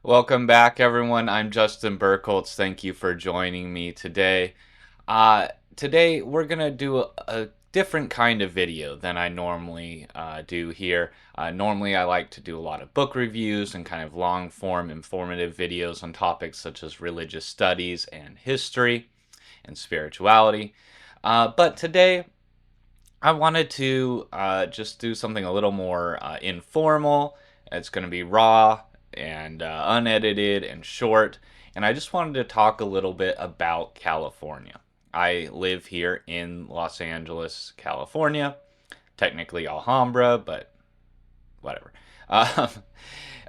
Welcome back, everyone. I'm Justin Burkholtz. Thank you for joining me today. Today, we're going to do a different kind of video than I normally do here. Normally, I like to do a lot of book reviews and kind of long form informative videos on topics such as religious studies and history and spirituality. But today, I wanted to just do something a little more informal. It's going to be raw and unedited and short. And I just wanted to talk a little bit about California. I live here in Los Angeles, California. Technically Alhambra, but whatever. Uh,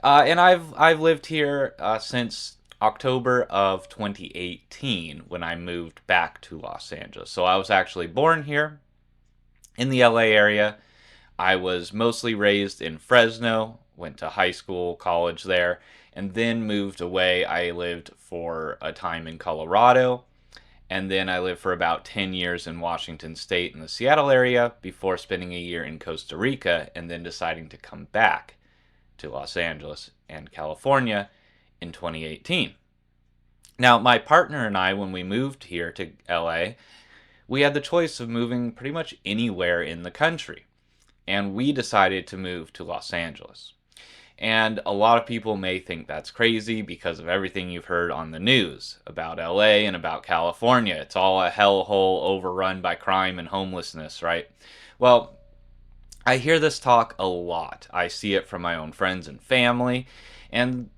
and I've lived here since October of 2018 when I moved back to Los Angeles. So I was actually born here in the LA area. I was mostly raised in Fresno, went to high school, college there, and then moved away. I lived for a time in Colorado, and then I lived for about 10 years in Washington State in the Seattle area before spending a year in Costa Rica and then deciding to come back to Los Angeles and California in 2018. Now, my partner and I, when we moved here to LA, we had the choice of moving pretty much anywhere in the country, and we decided to move to Los Angeles. And a lot of people may think that's crazy because of everything you've heard on the news about LA and about California. It's all a hellhole overrun by crime and homelessness, right? Well, I hear this talk a lot. I see it from my own friends and family. And,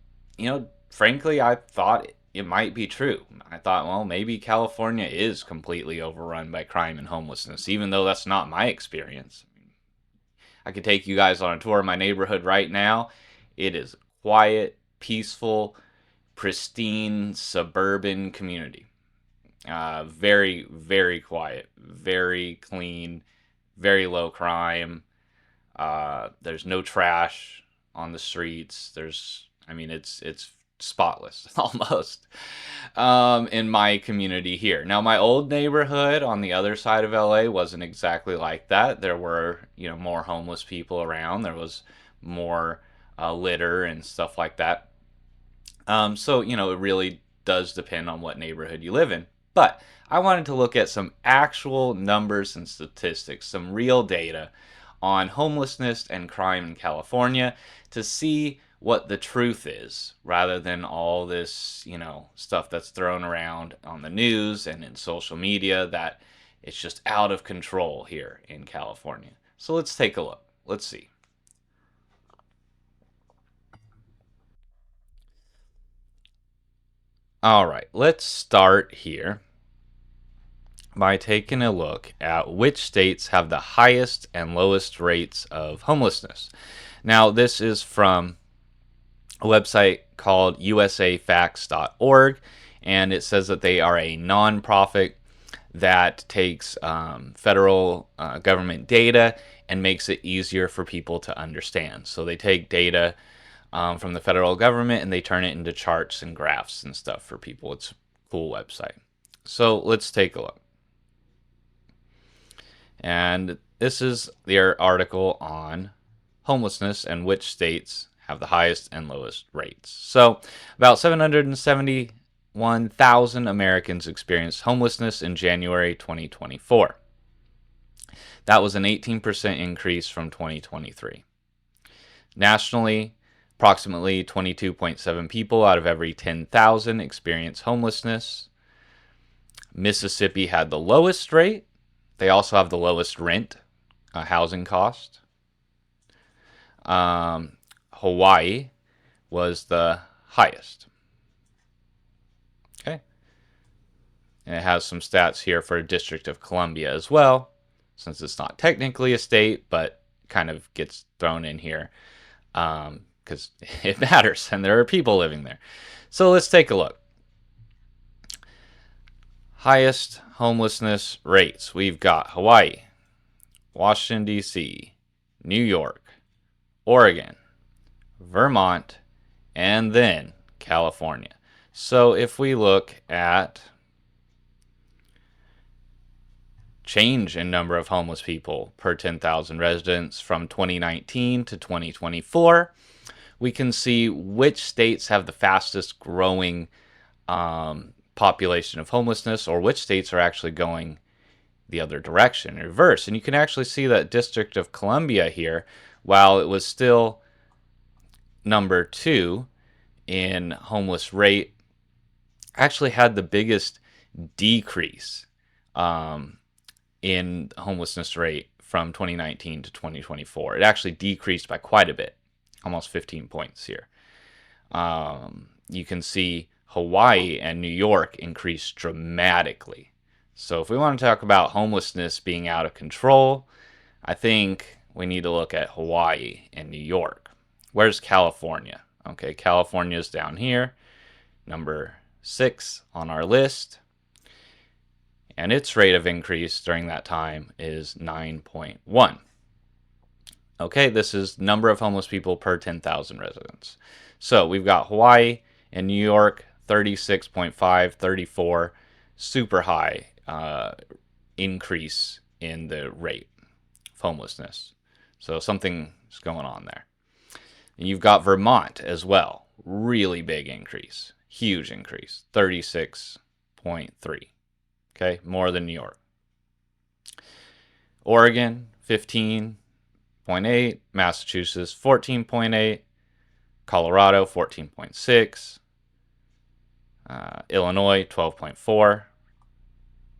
frankly, I thought it might be true. I thought, well, maybe California is completely overrun by crime and homelessness, even though that's not my experience. I could take you guys on a tour of my neighborhood right now. It is quiet, peaceful, pristine, suburban community. Very, very quiet, very clean, very low crime. There's no trash on the streets. It's spotless almost in my community here. Now, my old neighborhood on the other side of LA wasn't exactly like that. There were, more homeless people around. There was more litter and stuff like that. So, it really does depend on what neighborhood you live in. But I wanted to look at some actual numbers and statistics, some real data on homelessness and crime in California to see what the truth is rather than all this, stuff that's thrown around on the news and in social media that it's just out of control here in California. So let's take a look. Let's see. All right, let's start here by taking a look at which states have the highest and lowest rates of homelessness. Now, this is from a website called usafacts.org, and it says that they are a nonprofit that takes federal government data and makes it easier for people to understand. So they take data from the federal government and they turn it into charts and graphs and stuff for people. It's a cool website. So let's take a look. And this is their article on homelessness and which states have the highest and lowest rates. So, about 771,000 Americans experienced homelessness in January 2024. That was an 18% increase from 2023. Nationally, approximately 22.7 people out of every 10,000 experience homelessness. Mississippi had the lowest rate. They also have the lowest rent, housing cost. Hawaii was the highest. Okay. And it has some stats here for District of Columbia as well, since it's not technically a state, but kind of gets thrown in here because it matters and there are people living there. So let's take a look. Highest homelessness rates. We've got Hawaii, Washington, D.C., New York, Oregon, Vermont, and then California. So if we look at change in number of homeless people per 10,000 residents from 2019 to 2024, we can see which states have the fastest growing population of homelessness, or which states are actually going the other direction, in reverse. And you can actually see that District of Columbia here, while it was still number 2 in homeless rate, actually had the biggest decrease in homelessness rate from 2019 to 2024. It actually decreased by quite a bit, almost 15 points here. You can see Hawaii and New York increased dramatically. So if we want to talk about homelessness being out of control, I think we need to look at Hawaii and New York. Where's California? Okay, California is down here, number 6 on our list. And its rate of increase during that time is 9.1. Okay, this is number of homeless people per 10,000 residents. So we've got Hawaii and New York, 36.5, 34, super high increase in the rate of homelessness. So something's going on there. And you've got Vermont as well, really big increase, huge increase, 36.3. Okay, more than New York. Oregon, 15.8. Massachusetts, 14.8. Colorado, 14.6. Illinois, 12.4.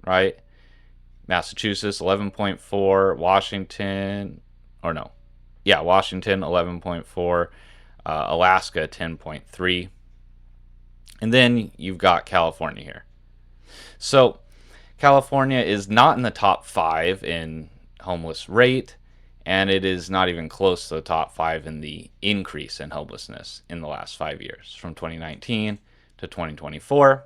Right? Massachusetts, 11.4. Washington, Washington, 11.4. Alaska, 10.3. And then you've got California here. So California is not in the top 5 in homeless rate, and it is not even close to the top 5 in the increase in homelessness in the last 5 years. From 2019 to 2024,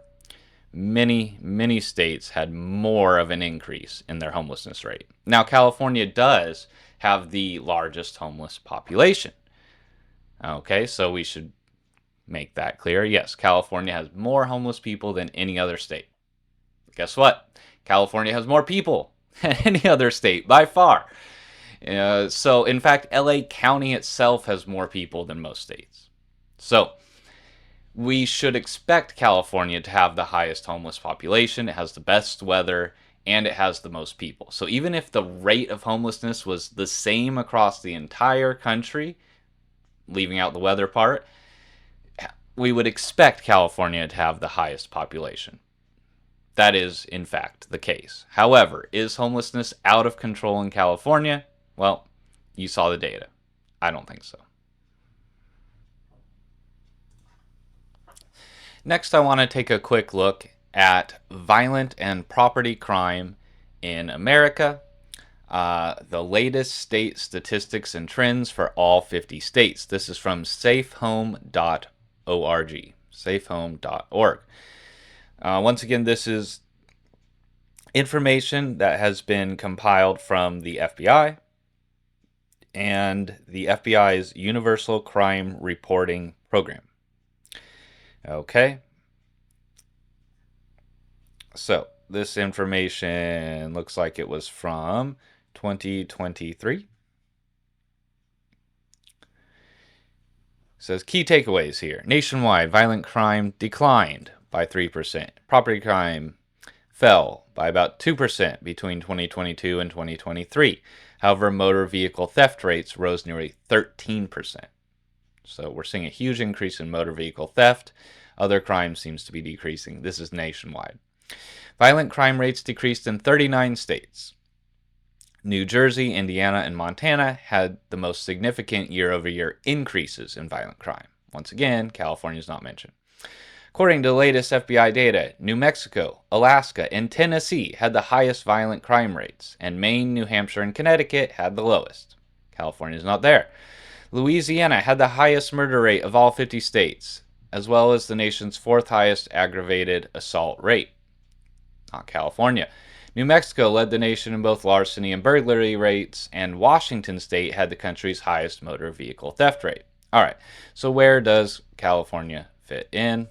many states had more of an increase in their homelessness rate. Now, California does have the largest homeless population. Okay, so we should make that clear. Yes, California has more homeless people than any other state. Guess what? California has more people than any other state by far. So, in fact, LA County itself has more people than most states. So, we should expect California to have the highest homeless population. It has the best weather, and it has the most people. So, even if the rate of homelessness was the same across the entire country, leaving out the weather part, we would expect California to have the highest population. That is, in fact, the case. However, is homelessness out of control in California? Well, you saw the data. I don't think so. Next, I want to take a quick look at violent and property crime in America. The latest state statistics and trends for all 50 states. This is from safehome.org. Safehome.org. Once again, this is information that has been compiled from the FBI and the FBI's Universal Crime Reporting Program. Okay. So, this information looks like it was from 2023. It says key takeaways here. Nationwide, violent crime declined by 3%. Property crime fell by about 2% between 2022 and 2023. However, motor vehicle theft rates rose nearly 13%. So we're seeing a huge increase in motor vehicle theft. Other crime seems to be decreasing. This is nationwide. Violent crime rates decreased in 39 states. New Jersey, Indiana, and Montana had the most significant year-over-year increases in violent crime. Once again, California is not mentioned. According to the latest FBI data, New Mexico, Alaska, and Tennessee had the highest violent crime rates, and Maine, New Hampshire, and Connecticut had the lowest. California is not there. Louisiana had the highest murder rate of all 50 states, as well as the nation's 4th highest aggravated assault rate. Not California. New Mexico led the nation in both larceny and burglary rates, and Washington State had the country's highest motor vehicle theft rate. All right, so where does California fit in?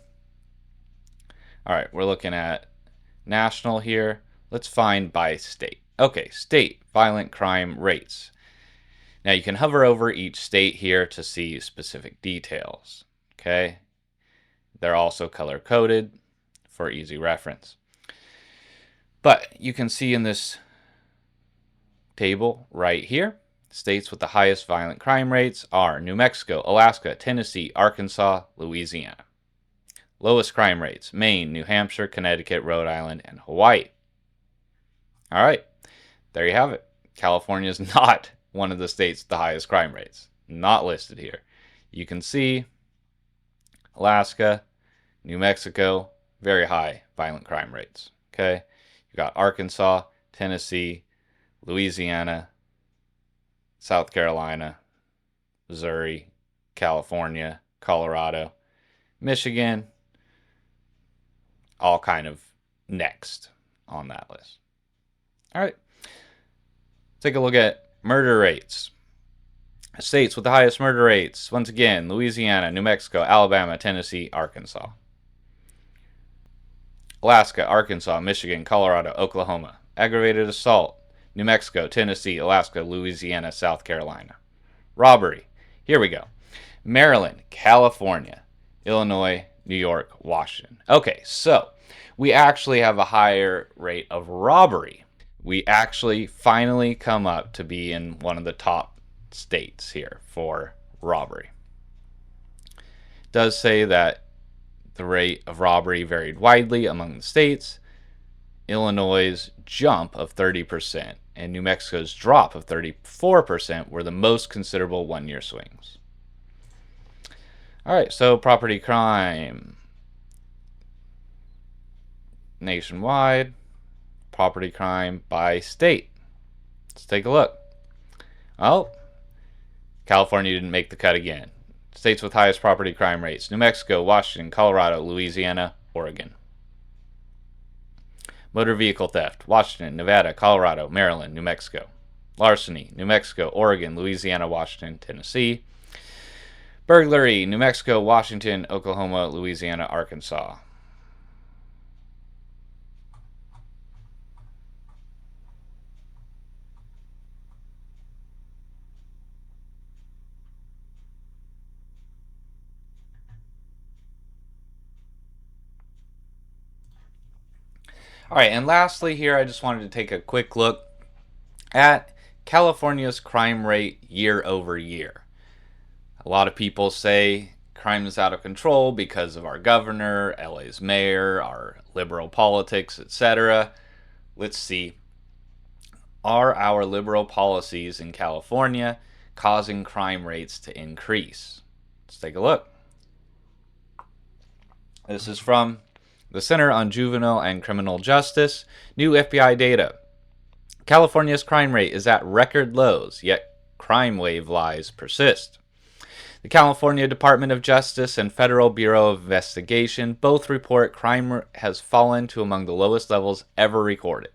All right, we're looking at national here. Let's find by state. Okay, state violent crime rates. Now you can hover over each state here to see specific details. Okay. They're also color coded for easy reference. But you can see in this table right here, states with the highest violent crime rates are New Mexico, Alaska, Tennessee, Arkansas, Louisiana. Lowest crime rates, Maine, New Hampshire, Connecticut, Rhode Island, and Hawaii. All right, there you have it. California is not one of the states with the highest crime rates. Not listed here. You can see Alaska, New Mexico, very high violent crime rates. Okay, you got Arkansas, Tennessee, Louisiana, South Carolina, Missouri, California, Colorado, Michigan, all kind of next on that list. All right, take a look at murder rates. States with the highest murder rates, once again, Louisiana, New Mexico, Alabama, Tennessee, Arkansas. Alaska, Arkansas, Michigan, Colorado, Oklahoma. Aggravated assault, New Mexico, Tennessee, Alaska, Louisiana, South Carolina. Robbery, here we go. Maryland, California, Illinois, New York, Washington. Okay, so we actually have a higher rate of robbery. We actually finally come up to be in one of the top states here for robbery. It does say that the rate of robbery varied widely among the states. Illinois' jump of 30% and New Mexico's drop of 34% were the most considerable one-year swings. All right, so property crime nationwide, property crime by state. Let's take a look. Oh, California didn't make the cut again. States with highest property crime rates: New Mexico, Washington, Colorado, Louisiana, Oregon. Motor vehicle theft: Washington, Nevada, Colorado, Maryland, New Mexico. Larceny: New Mexico, Oregon, Louisiana, Washington, Tennessee. Burglary: New Mexico, Washington, Oklahoma, Louisiana, Arkansas. All right, and lastly here, I just wanted to take a quick look at California's crime rate year over year. A lot of people say crime is out of control because of our governor, LA's mayor, our liberal politics, etc. Let's see. Are our liberal policies in California causing crime rates to increase? Let's take a look. This is from the Center on Juvenile and Criminal Justice. New FBI data. California's crime rate is at record lows, yet crime wave lies persist. The California Department of Justice and Federal Bureau of Investigation both report crime has fallen to among the lowest levels ever recorded.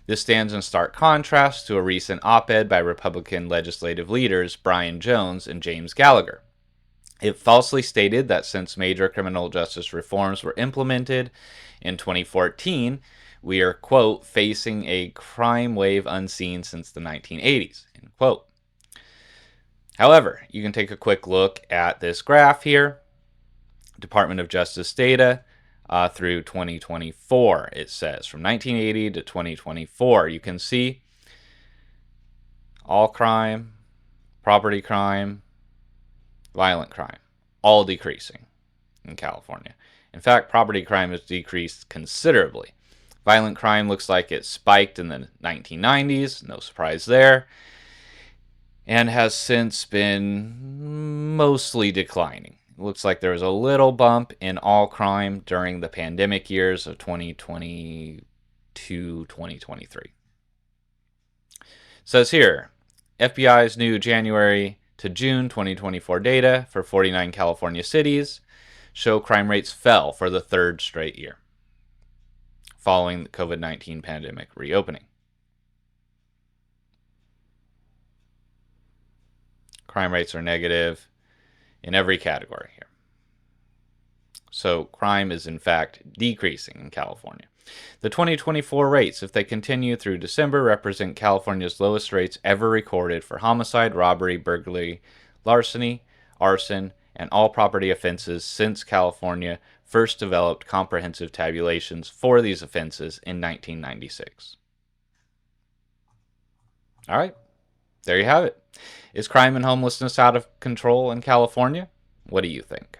This stands in stark contrast to a recent op-ed by Republican legislative leaders Brian Jones and James Gallagher. It falsely stated that since major criminal justice reforms were implemented in 2014, we are, quote, facing a crime wave unseen since the 1980s, end quote. However, you can take a quick look at this graph here. Department of Justice data through 2024, it says. From 1980 to 2024, you can see all crime, property crime, violent crime, all decreasing in California. In fact, property crime has decreased considerably. Violent crime looks like it spiked in the 1990s, no surprise there, and has since been mostly declining. It looks like there was a little bump in all crime during the pandemic years of 2022, 2023. It says here, FBI's new January to June 2024 data for 49 California cities show crime rates fell for the third straight year following the COVID-19 pandemic reopening. Crime rates are negative in every category here. So crime is in fact decreasing in California. The 2024 rates, if they continue through December, represent California's lowest rates ever recorded for homicide, robbery, burglary, larceny, arson, and all property offenses since California first developed comprehensive tabulations for these offenses in 1996. All right, there you have it. Is crime and homelessness out of control in California? What do you think?